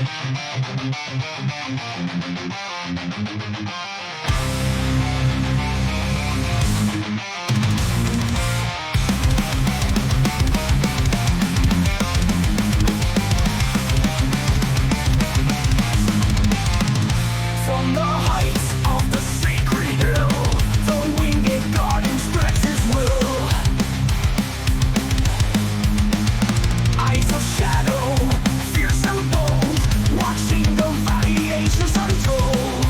From the heights of the sacred hill, the winged guardian spreads his will. Eyes of shadow, fierce and bold, watching the variations untold.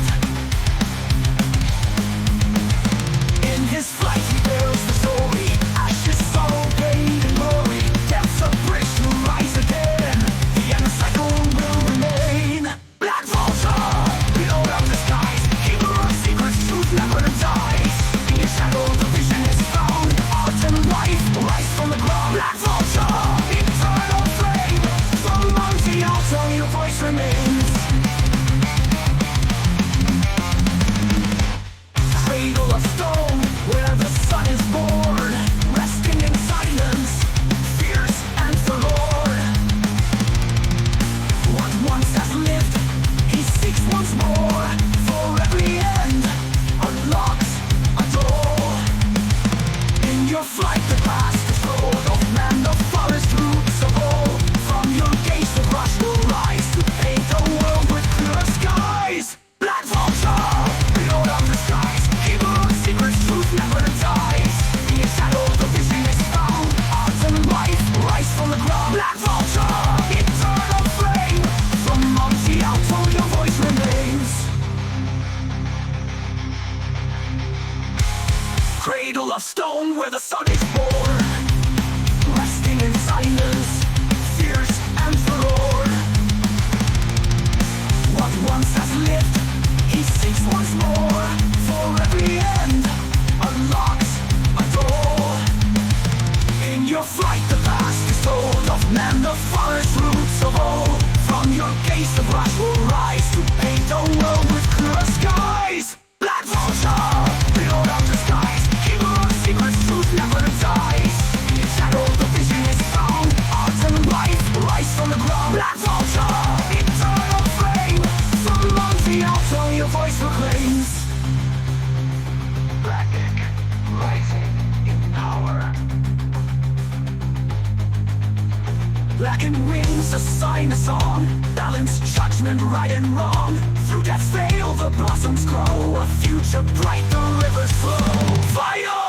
In his flight he bears the story, ashes, sorrow, pain, and glory. Depths of bridge to rise again, the endless cycle will remain. Black vulture, below of the skies, keeper of secrets, truth never dies. In his shadow the vision is found, art and life rise from the ground. Black vulture, eternal flame, from monte alto your voice remains. Cradle of stone, where the sun is born, resting in silence, fierce and forlorn. What once has lived, he seeks once more. For every end unlocks a door. In your flight the past is road of man, the forest roots of old. From your gaze the brush will rise to paint a world with clear skies. Black vulture, lord of the skies, keeper of secrets, truth never dies. In your shadow the vision is found, art and life rise from the ground. Black vulture, eternal flame, from monte alto your voice remains. Cradle of stone where the sun is born, resting in silence, fierce and forlorn. What once has lived, he seeks once more. For every end unlocks a door. In your flight the past is told of man, the forest roots of old. From your gaze the brush will rise to paint a world with clear skies. Black vulture, lord of the skies, keeper of secrets, truth never dies. In your shadow the vision is found, art and life rise from the ground. Black vulture, eternal flame, from monte alto your voice proclaims. Black ink, rising in power. Blackened wings assign a song, balance judgment right and wrong. Through death's veil the blossoms grow, a future bright the rivers flow. Fire!